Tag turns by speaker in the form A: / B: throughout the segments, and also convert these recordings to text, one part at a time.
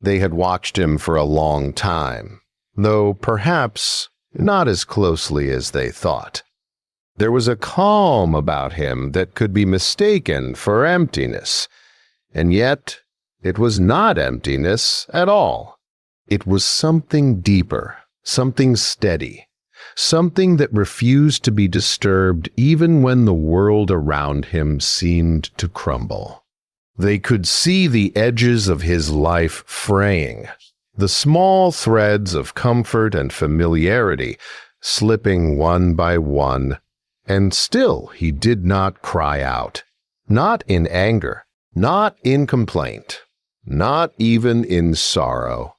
A: They had watched him for a long time, though perhaps not as closely as they thought. There was a calm about him that could be mistaken for emptiness, and yet it was not emptiness at all. It was something deeper, something steady, something that refused to be disturbed even when the world around him seemed to crumble. They could see the edges of his life fraying, the small threads of comfort and familiarity slipping one by one, and still he did not cry out, not in anger, not in complaint, not even in sorrow.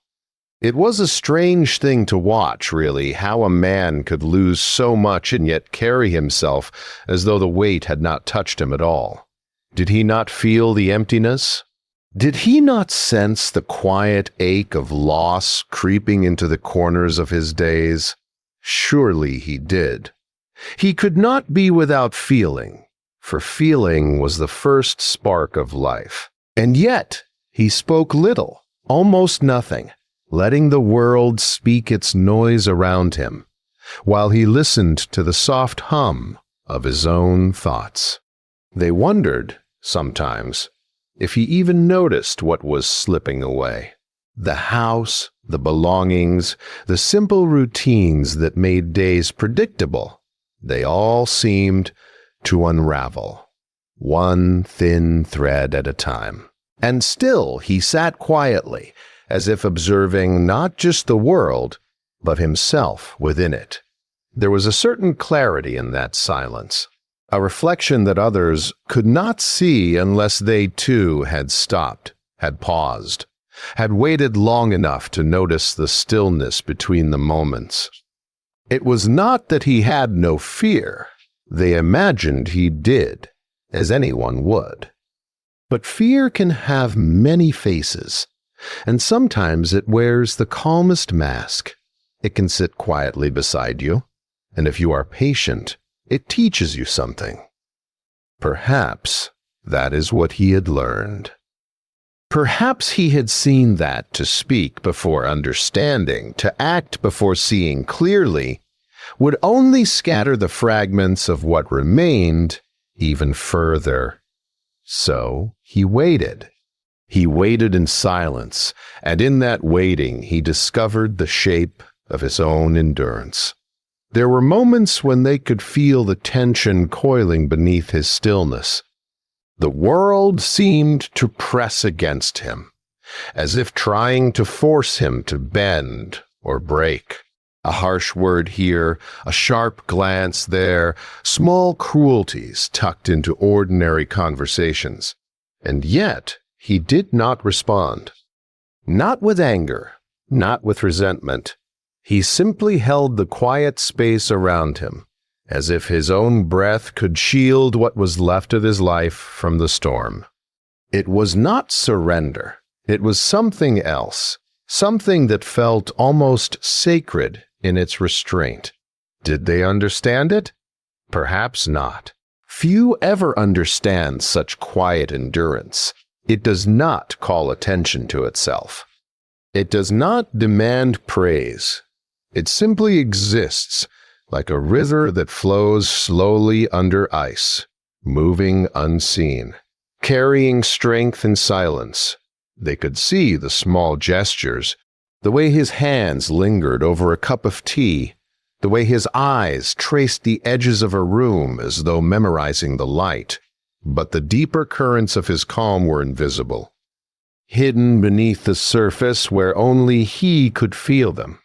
A: It was a strange thing to watch, really, how a man could lose so much and yet carry himself as though the weight had not touched him at all. Did he not feel the emptiness? Did he not sense the quiet ache of loss creeping into the corners of his days? Surely he did. He could not be without feeling, for feeling was the first spark of life. And yet he spoke little, almost nothing, letting the world speak its noise around him, while he listened to the soft hum of his own thoughts. They wondered, sometimes, if he even noticed what was slipping away. The house, the belongings, the simple routines that made days predictable, they all seemed to unravel, one thin thread at a time. And still he sat quietly, as if observing not just the world, but himself within it. There was a certain clarity in that silence, a reflection that others could not see unless they too had stopped, had paused, had waited long enough to notice the stillness between the moments. It was not that he had no fear. They imagined he did, as anyone would. But fear can have many faces, and sometimes it wears the calmest mask. It can sit quietly beside you, and if you are patient, it teaches you something. Perhaps that is what he had learned. Perhaps he had seen that to speak before understanding, to act before seeing clearly, would only scatter the fragments of what remained even further. So he waited. He waited in silence, and in that waiting he discovered the shape of his own endurance. There were moments when they could feel the tension coiling beneath his stillness. The world seemed to press against him, as if trying to force him to bend or break. A harsh word here, a sharp glance there, small cruelties tucked into ordinary conversations. And yet he did not respond. Not with anger, not with resentment. He simply held the quiet space around him, as if his own breath could shield what was left of his life from the storm. It was not surrender. It was something else, something that felt almost sacred in its restraint. Did they understand it? Perhaps not. Few ever understand such quiet endurance. It does not call attention to itself. It does not demand praise. It simply exists, like a river that flows slowly under ice, moving unseen, carrying strength in silence. They could see the small gestures, the way his hands lingered over a cup of tea, the way his eyes traced the edges of a room as though memorizing the light. But the deeper currents of his calm were invisible, hidden beneath the surface where only he could feel them.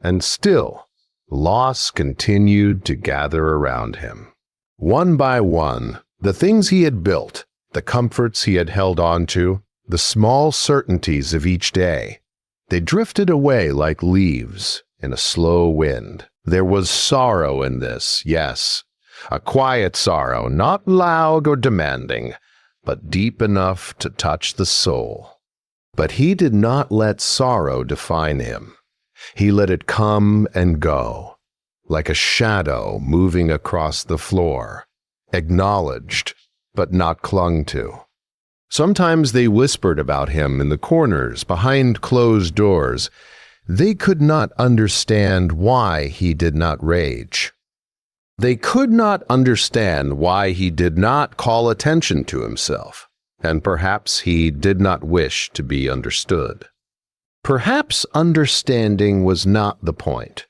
A: And still, loss continued to gather around him. One by one, the things he had built, the comforts he had held on to, the small certainties of each day, they drifted away like leaves in a slow wind. There was sorrow in this, yes, a quiet sorrow, not loud or demanding, but deep enough to touch the soul. But he did not let sorrow define him. He let it come and go, like a shadow moving across the floor, acknowledged but not clung to. Sometimes they whispered about him in the corners, behind closed doors. They could not understand why he did not rage. They could not understand why he did not call attention to himself, and perhaps he did not wish to be understood. Perhaps understanding was not the point.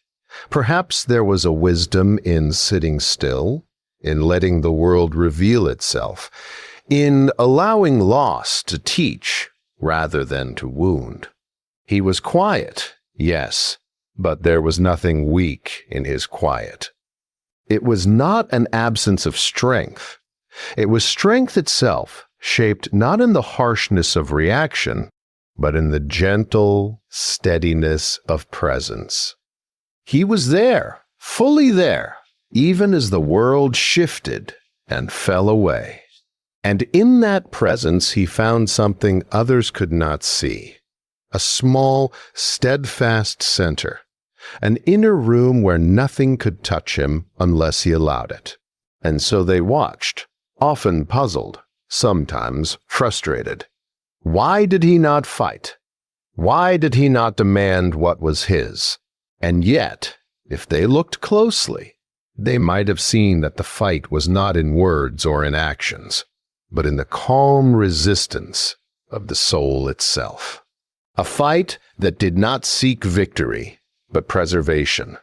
A: Perhaps there was a wisdom in sitting still, in letting the world reveal itself, in allowing loss to teach rather than to wound. He was quiet, yes, but there was nothing weak in his quiet. It was not an absence of strength. It was strength itself, shaped not in the harshness of reaction, but in the gentle steadiness of presence. He was there, fully there, even as the world shifted and fell away. And in that presence he found something others could not see. A small, steadfast center. An inner room where nothing could touch him unless he allowed it. And so they watched, often puzzled, sometimes frustrated. Why did he not fight? Why did he not demand what was his? And yet, if they looked closely, they might have seen that the fight was not in words or in actions, but in the calm resistance of the soul itself. A fight that did not seek victory, but preservation.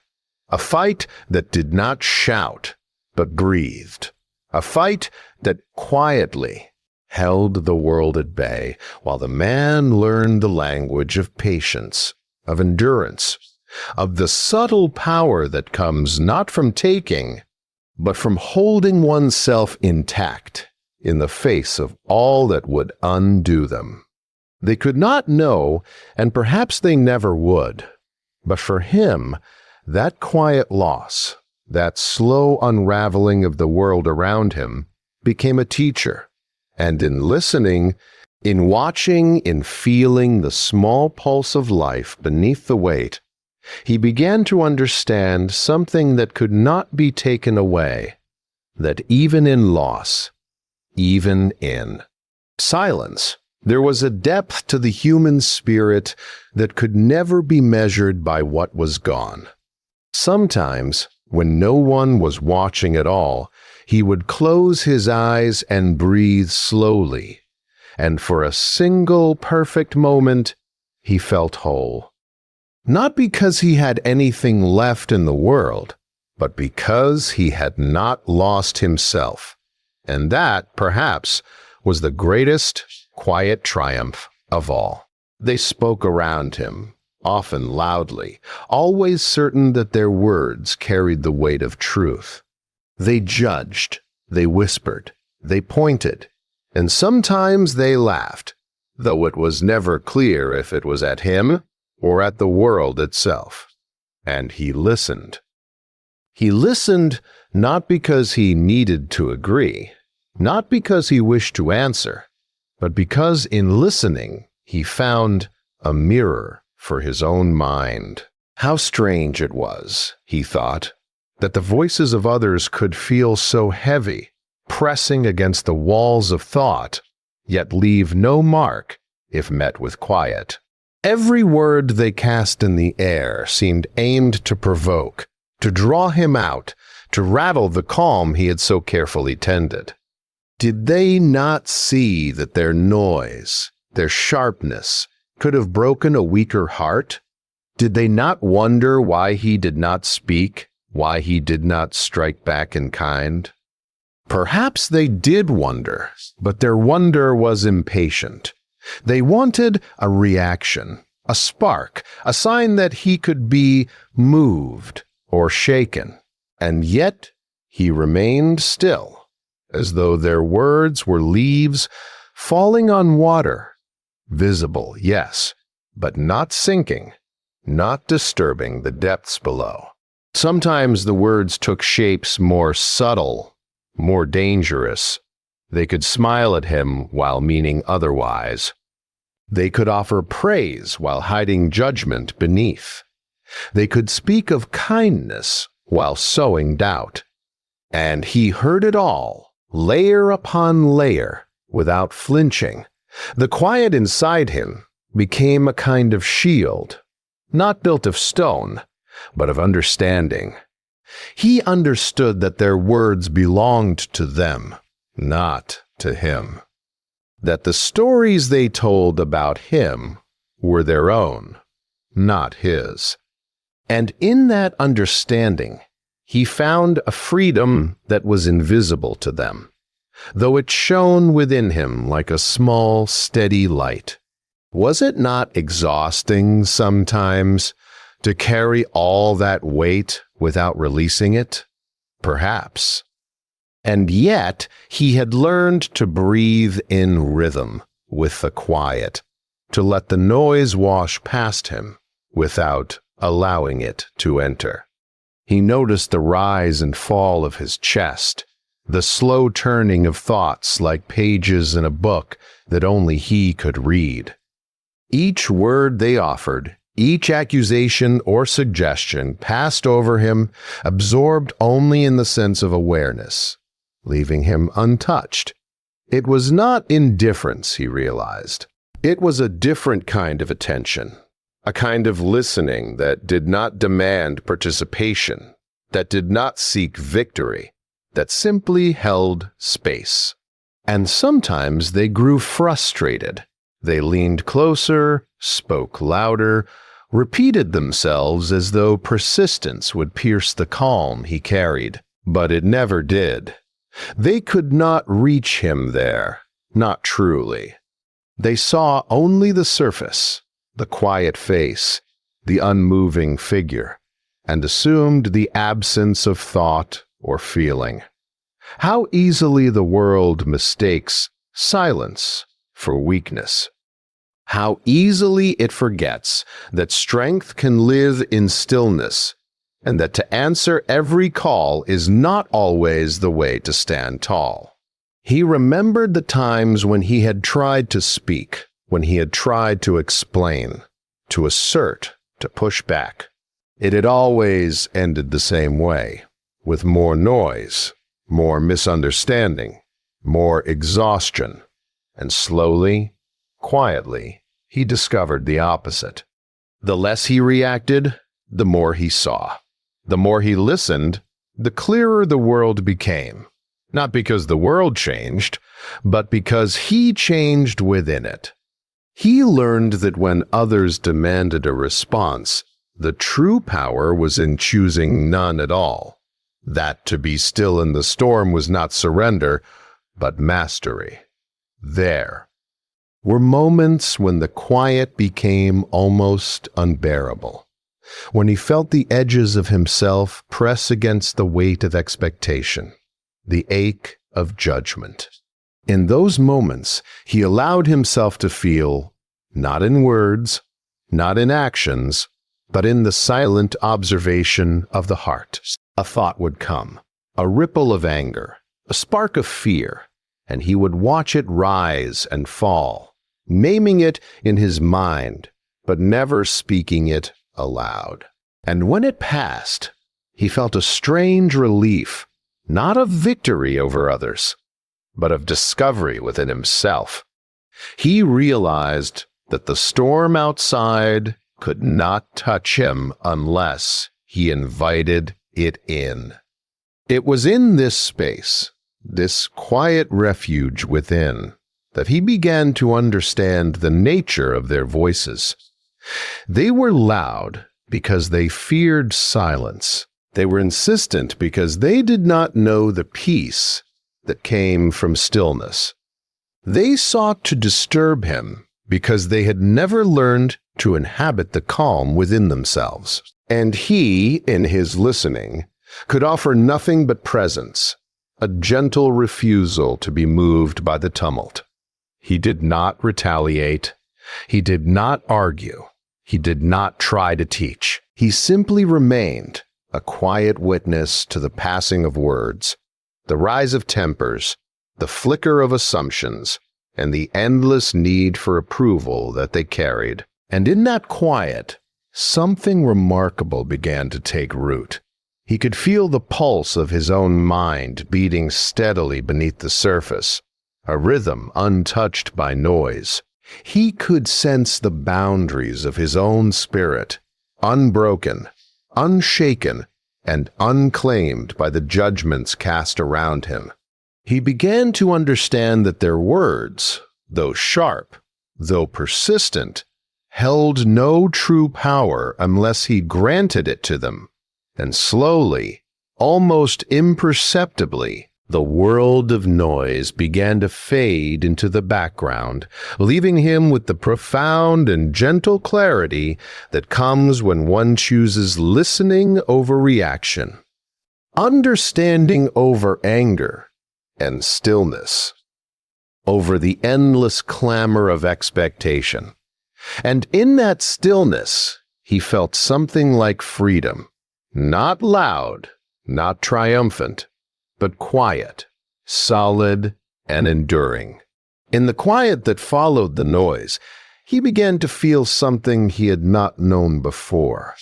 A: A fight that did not shout, but breathed. A fight that quietly held the world at bay, while the man learned the language of patience, of endurance, of the subtle power that comes not from taking, but from holding oneself intact in the face of all that would undo them. They could not know, and perhaps they never would, but for him, that quiet loss, that slow unraveling of the world around him, became a teacher. And in listening, in watching, in feeling the small pulse of life beneath the weight, he began to understand something that could not be taken away, that even in loss, even in silence, there was a depth to the human spirit that could never be measured by what was gone. Sometimes, when no one was watching at all, he would close his eyes and breathe slowly, and for a single perfect moment, he felt whole. Not because he had anything left in the world, but because he had not lost himself. And that, perhaps, was the greatest quiet triumph of all. They spoke around him, often loudly, always certain that their words carried the weight of truth. They judged, they whispered, they pointed, and sometimes they laughed, though it was never clear if it was at him or at the world itself. And he listened. He listened not because he needed to agree, not because he wished to answer, but because in listening he found a mirror for his own mind. How strange it was, he thought, that the voices of others could feel so heavy, pressing against the walls of thought, yet leave no mark if met with quiet. Every word they cast in the air seemed aimed to provoke, to draw him out, to rattle the calm he had so carefully tended. Did they not see that their noise, their sharpness, could have broken a weaker heart? Did they not wonder why he did not speak, why he did not strike back in kind? Perhaps they did wonder, but their wonder was impatient. They wanted a reaction, a spark, a sign that he could be moved or shaken. And yet he remained still, as though their words were leaves falling on water, visible, yes, but not sinking, not disturbing the depths below. Sometimes the words took shapes more subtle, more dangerous. They could smile at him while meaning otherwise. They could offer praise while hiding judgment beneath. They could speak of kindness while sowing doubt. And he heard it all, layer upon layer, without flinching. The quiet inside him became a kind of shield, not built of stone, but of understanding. He understood that their words belonged to them, not to him. That the stories they told about him were their own, not his. And in that understanding, he found a freedom that was invisible to them, though it shone within him like a small, steady light. Was it not exhausting sometimes to carry all that weight without releasing it? Perhaps. And yet he had learned to breathe in rhythm with the quiet, to let the noise wash past him without allowing it to enter. He noticed the rise and fall of his chest, the slow turning of thoughts like pages in a book that only he could read. Each word they offered, each accusation or suggestion passed over him, absorbed only in the sense of awareness, leaving him untouched. It was not indifference, he realized. It was a different kind of attention, a kind of listening that did not demand participation, that did not seek victory, that simply held space. And sometimes they grew frustrated. They leaned closer, spoke louder, repeated themselves as though persistence would pierce the calm he carried. But it never did. They could not reach him there, not truly. They saw only the surface, the quiet face, the unmoving figure, and assumed the absence of thought or feeling. How easily the world mistakes silence for weakness. How easily it forgets that strength can live in stillness, and that to answer every call is not always the way to stand tall. He remembered the times when he had tried to speak, when he had tried to explain, to assert, to push back. It had always ended the same way, with more noise, more misunderstanding, more exhaustion, and slowly, quietly, he discovered the opposite. The less he reacted, the more he saw. The more he listened, the clearer the world became. Not because the world changed, but because he changed within it. He learned that when others demanded a response, the true power was in choosing none at all. That to be still in the storm was not surrender, but mastery. There were moments when the quiet became almost unbearable, when he felt the edges of himself press against the weight of expectation, the ache of judgment. In those moments, he allowed himself to feel, not in words, not in actions, but in the silent observation of the heart. A thought would come, a ripple of anger, a spark of fear, and he would watch it rise and fall, naming it in his mind, but never speaking it aloud. And when it passed, he felt a strange relief, not of victory over others, but of discovery within himself. He realized that the storm outside could not touch him unless he invited it in. It was in this space, this quiet refuge within, that he began to understand the nature of their voices. They were loud because they feared silence. They were insistent because they did not know the peace that came from stillness. They sought to disturb him because they had never learned to inhabit the calm within themselves. And he, in his listening, could offer nothing but presence, a gentle refusal to be moved by the tumult. He did not retaliate. He did not argue. He did not try to teach. He simply remained, a quiet witness to the passing of words, the rise of tempers, the flicker of assumptions, and the endless need for approval that they carried. And in that quiet, something remarkable began to take root. He could feel the pulse of his own mind beating steadily beneath the surface, a rhythm untouched by noise. He could sense the boundaries of his own spirit, unbroken, unshaken, and unclaimed by the judgments cast around him. He began to understand that their words, though sharp, though persistent, held no true power unless he granted it to them. And slowly, almost imperceptibly, the world of noise began to fade into the background, leaving him with the profound and gentle clarity that comes when one chooses listening over reaction, understanding over anger, and stillness over the endless clamor of expectation. And in that stillness, he felt something like freedom, not loud, not triumphant, but quiet, solid, and enduring. In the quiet that followed the noise, he began to feel something he had not known before.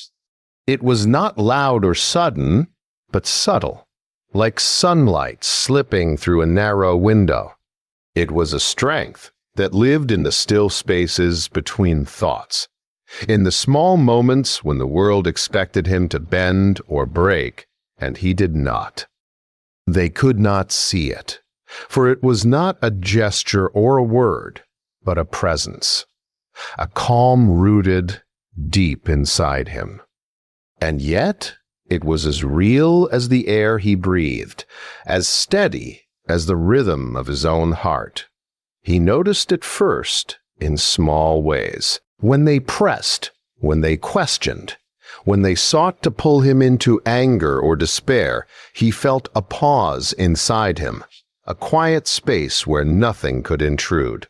A: It was not loud or sudden, but subtle, like sunlight slipping through a narrow window. It was a strength that lived in the still spaces between thoughts, in the small moments when the world expected him to bend or break, and he did not. They could not see it, for it was not a gesture or a word, but a presence, a calm rooted deep inside him. And yet, it was as real as the air he breathed, as steady as the rhythm of his own heart. He noticed it first in small ways, when they pressed, when they questioned, when they sought to pull him into anger or despair. He felt a pause inside him, a quiet space where nothing could intrude.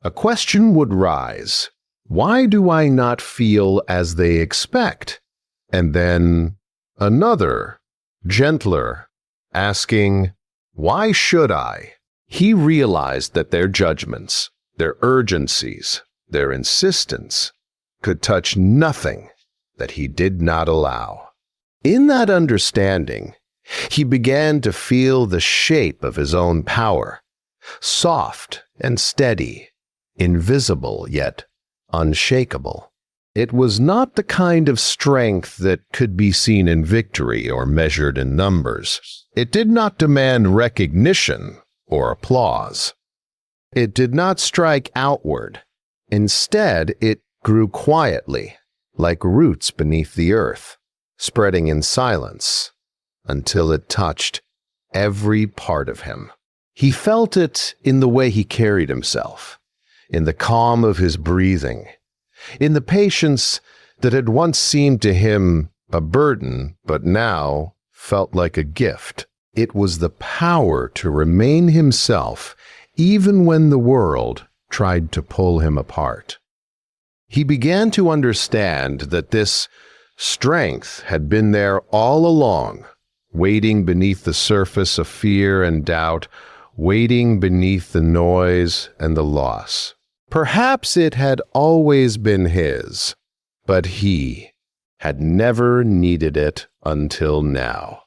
A: A question would rise: why do I not feel as they expect? And then another, gentler, asking, why should I? He realized that their judgments, their urgencies, their insistence could touch nothing that he did not allow. In that understanding, he began to feel the shape of his own power, soft and steady, invisible yet unshakable. It was not the kind of strength that could be seen in victory or measured in numbers. It did not demand recognition or applause. It did not strike outward. Instead, it grew quietly, like roots beneath the earth, spreading in silence until it touched every part of him. He felt it in the way he carried himself, in the calm of his breathing, in the patience that had once seemed to him a burden, but now felt like a gift. It was the power to remain himself, even when the world tried to pull him apart. He began to understand that this strength had been there all along, waiting beneath the surface of fear and doubt, waiting beneath the noise and the loss. Perhaps it had always been his, but he had never needed it until now.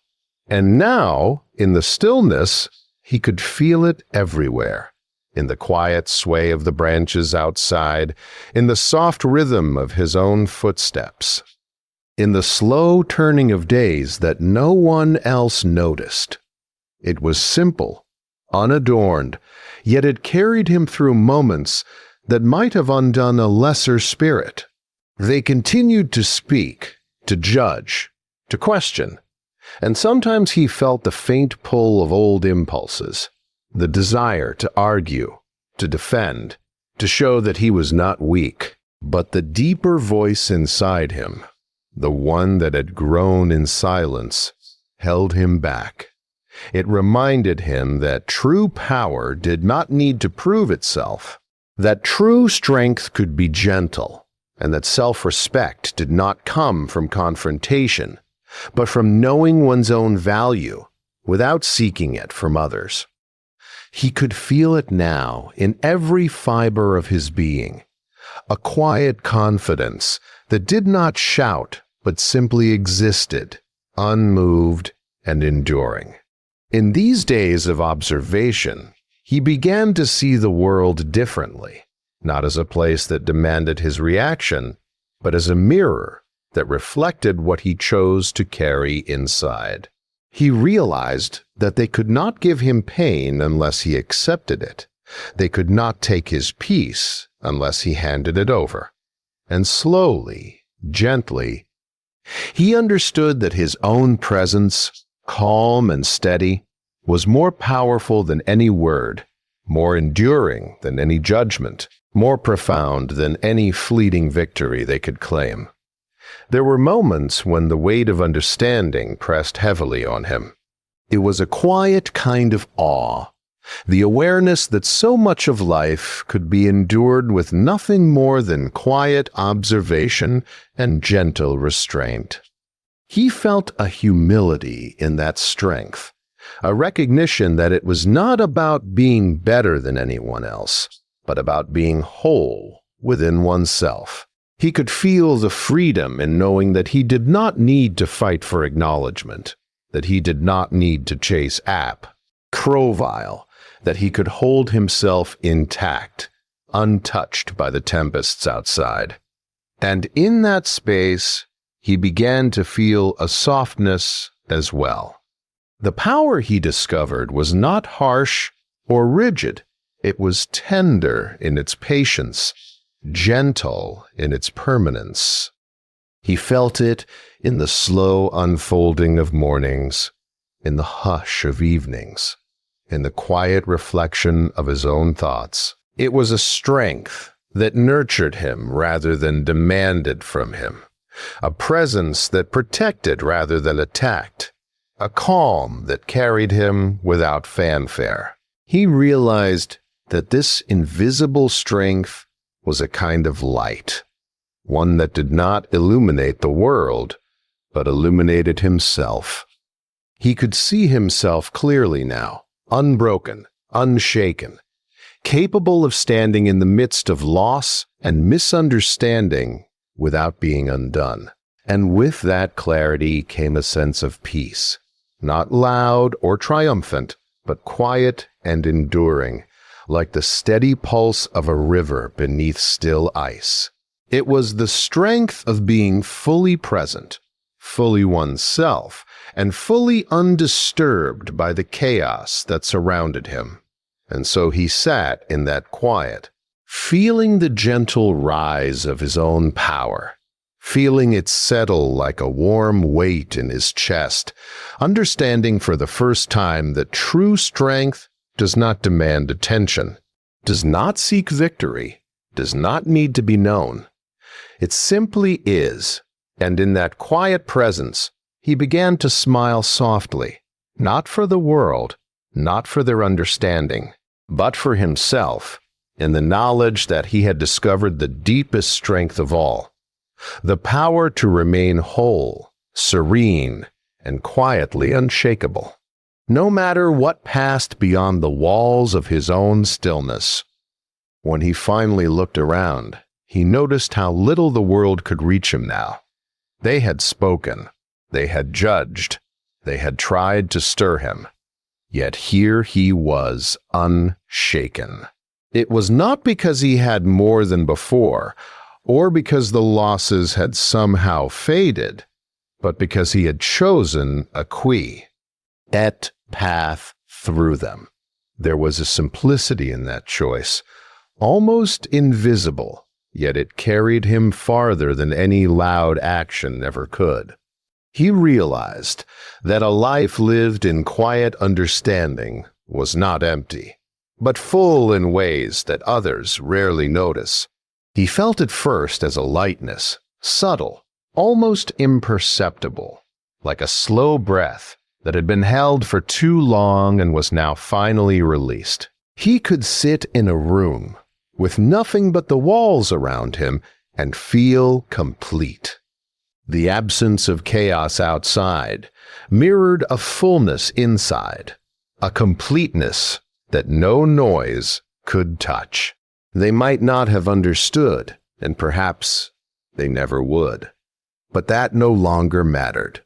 A: And now, in the stillness, he could feel it everywhere, in the quiet sway of the branches outside, in the soft rhythm of his own footsteps, in the slow turning of days that no one else noticed. It was simple, unadorned, yet it carried him through moments that might have undone a lesser spirit. They continued to speak, to judge, to question, and sometimes he felt the faint pull of old impulses, the desire to argue, to defend, to show that he was not weak. But the deeper voice inside him, the one that had grown in silence, held him back. It reminded him that true power did not need to prove itself, that true strength could be gentle, and that self-respect did not come from confrontation, but from knowing one's own value without seeking it from others. He could feel it now in every fiber of his being, a quiet confidence that did not shout but simply existed, unmoved and enduring. In these days of observation, He began to see the world differently, not as a place that demanded his reaction, but as a mirror that reflected what he chose to carry inside. He realized that they could not give him pain unless he accepted it. They could not take his peace unless he handed it over. And slowly, gently, he understood that his own presence, calm and steady, was more powerful than any word, more enduring than any judgment, more profound than any fleeting victory they could claim. There were moments when the weight of understanding pressed heavily on him. It was a quiet kind of awe, the awareness that so much of life could be endured with nothing more than quiet observation and gentle restraint. He felt a humility in that strength, a recognition that it was not about being better than anyone else, but about being whole within oneself. He could feel the freedom in knowing that he did not need to fight for acknowledgement, that he did not need to chase Crovile, that he could hold himself intact, untouched by the tempests outside. And in that space, he began to feel a softness as well. The power he discovered was not harsh or rigid. It was tender in its patience, gentle in its permanence. He felt it in the slow unfolding of mornings, in the hush of evenings, in the quiet reflection of his own thoughts. It was a strength that nurtured him rather than demanded from him, a presence that protected rather than attacked, a calm that carried him without fanfare. He realized that this invisible strength was a kind of light, one that did not illuminate the world, but illuminated himself. He could see himself clearly now, unbroken, unshaken, capable of standing in the midst of loss and misunderstanding without being undone. And with that clarity came a sense of peace, not loud or triumphant, but quiet and enduring, like the steady pulse of a river beneath still ice. It was the strength of being fully present, fully oneself, and fully undisturbed by the chaos that surrounded him. And so he sat in that quiet, feeling the gentle rise of his own power, feeling it settle like a warm weight in his chest, understanding for the first time that true strength does not demand attention, does not seek victory, does not need to be known. It simply is, and in that quiet presence, he began to smile softly, not for the world, not for their understanding, but for himself, in the knowledge that he had discovered the deepest strength of all, the power to remain whole, serene, and quietly unshakable, no matter what passed beyond the walls of his own stillness. When he finally looked around, he noticed how little the world could reach him now. They had spoken, they had judged, they had tried to stir him. Yet here he was, unshaken. It was not because he had more than before, or because the losses had somehow faded, but because he had chosen a path through them. There was a simplicity in that choice, almost invisible, yet it carried him farther than any loud action ever could. He realized that a life lived in quiet understanding was not empty, but full in ways that others rarely notice. He felt it first as a lightness, subtle, almost imperceptible, like a slow breath that had been held for too long and was now finally released. He could sit in a room with nothing but the walls around him and feel complete. The absence of chaos outside mirrored a fullness inside, a completeness that no noise could touch. They might not have understood, and perhaps they never would. But that no longer mattered.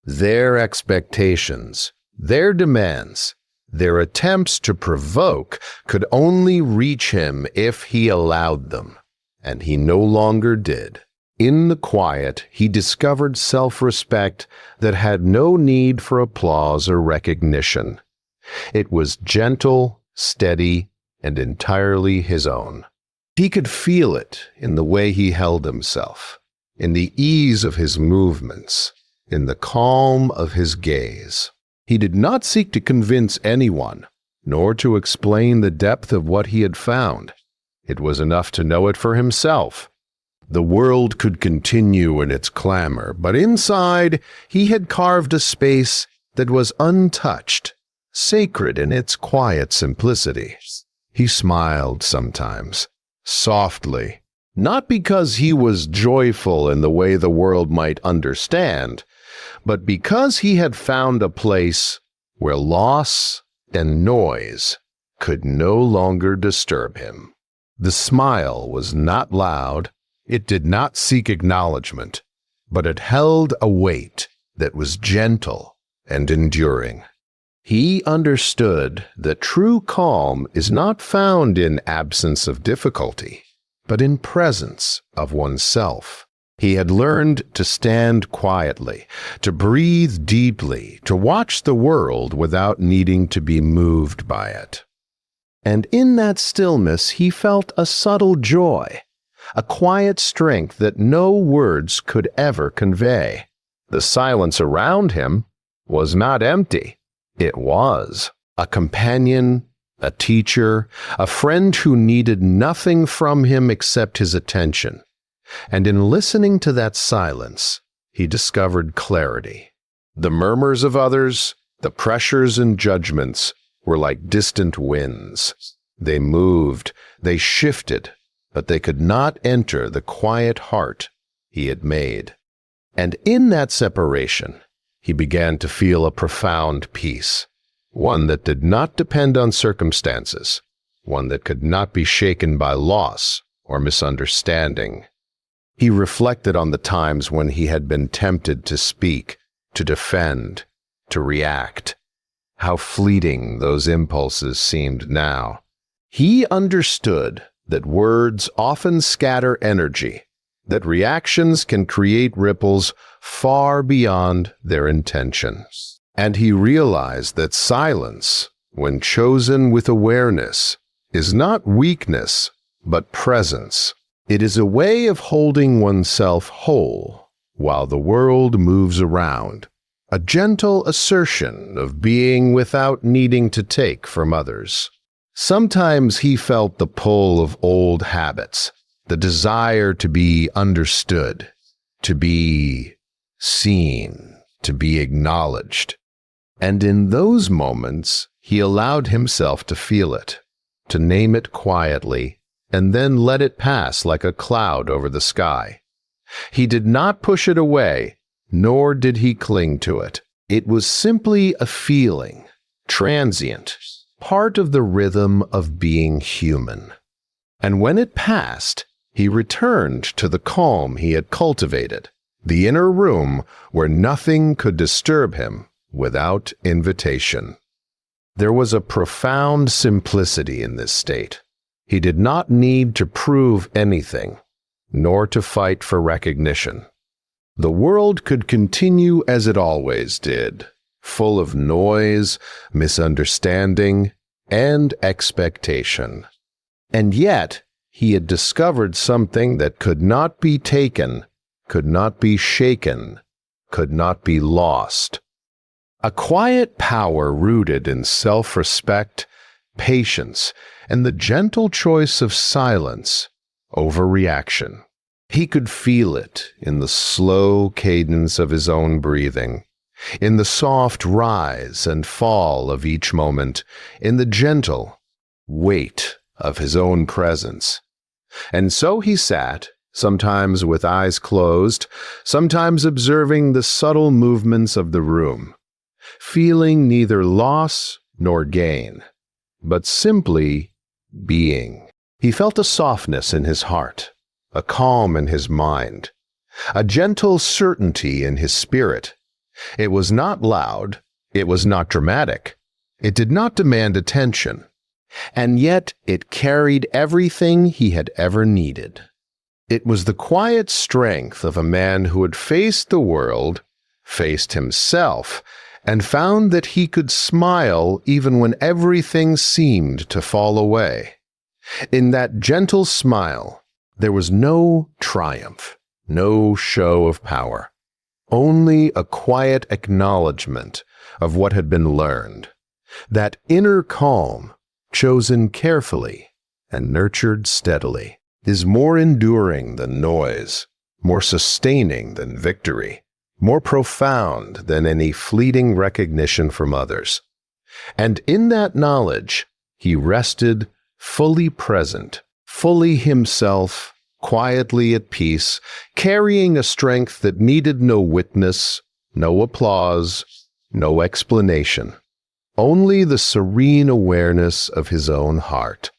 A: Their expectations, their demands, Their attempts to provoke could only reach him if he allowed them, and he no longer did. In the quiet, he discovered self-respect that had no need for applause or recognition. It was gentle, steady, and entirely his own. He could feel it in the way he held himself, in the ease of his movements, in the calm of his gaze. He did not seek to convince anyone, nor to explain the depth of what he had found. It was enough to know it for himself. The world could continue in its clamor, but inside he had carved a space that was untouched, sacred in its quiet simplicity. He smiled sometimes, softly, not because he was joyful in the way the world might understand, but because he had found a place where loss and noise could no longer disturb him. The smile was not loud, it did not seek acknowledgement, but it held a weight that was gentle and enduring. He understood that true calm is not found in absence of difficulty, but in presence of oneself. He had learned to stand quietly, to breathe deeply, to watch the world without needing to be moved by it. And in that stillness he felt a subtle joy, a quiet strength that no words could ever convey. The silence around him was not empty. It was a companion, a teacher, a friend who needed nothing from him except his attention. And in listening to that silence, he discovered clarity. The murmurs of others, the pressures and judgments, were like distant winds. They moved, they shifted, but they could not enter the quiet heart he had made. And in that separation, he began to feel a profound peace, one that did not depend on circumstances, one that could not be shaken by loss or misunderstanding. He reflected on the times when he had been tempted to speak, to defend, to react. How fleeting those impulses seemed now. He understood that words often scatter energy, that reactions can create ripples far beyond their intention. And he realized that silence, when chosen with awareness, is not weakness, but presence. It is a way of holding oneself whole while the world moves around, a gentle assertion of being without needing to take from others. Sometimes he felt the pull of old habits, the desire to be understood, to be seen, to be acknowledged. And in those moments, he allowed himself to feel it, to name it quietly, and then let it pass like a cloud over the sky. He did not push it away, nor did he cling to it. It was simply a feeling, transient, part of the rhythm of being human. And when it passed, he returned to the calm he had cultivated, the inner room where nothing could disturb him without invitation. There was a profound simplicity in this state. He did not need to prove anything, nor to fight for recognition. The world could continue as it always did, full of noise, misunderstanding, and expectation. And yet, he had discovered something that could not be taken, could not be shaken, could not be lost. A quiet power rooted in self-respect, patience, and the gentle choice of silence over reaction. He could feel it in the slow cadence of his own breathing, in the soft rise and fall of each moment, in the gentle weight of his own presence. And so he sat, sometimes with eyes closed, sometimes observing the subtle movements of the room, feeling neither loss nor gain, but simply being. He felt a softness in his heart, a calm in his mind, a gentle certainty in his spirit. It was not loud, it was not dramatic, It did not demand attention, and yet it carried everything he had ever needed. It was the quiet strength of a man who had faced the world, faced himself, and found that he could smile even when everything seemed to fall away. In that gentle smile, there was no triumph, no show of power, only a quiet acknowledgement of what had been learned. That inner calm, chosen carefully and nurtured steadily, is more enduring than noise, more sustaining than victory, more profound than any fleeting recognition from others. And in that knowledge, he rested, fully present, fully himself, quietly at peace, carrying a strength that needed no witness, no applause, no explanation. Only the serene awareness of his own heart.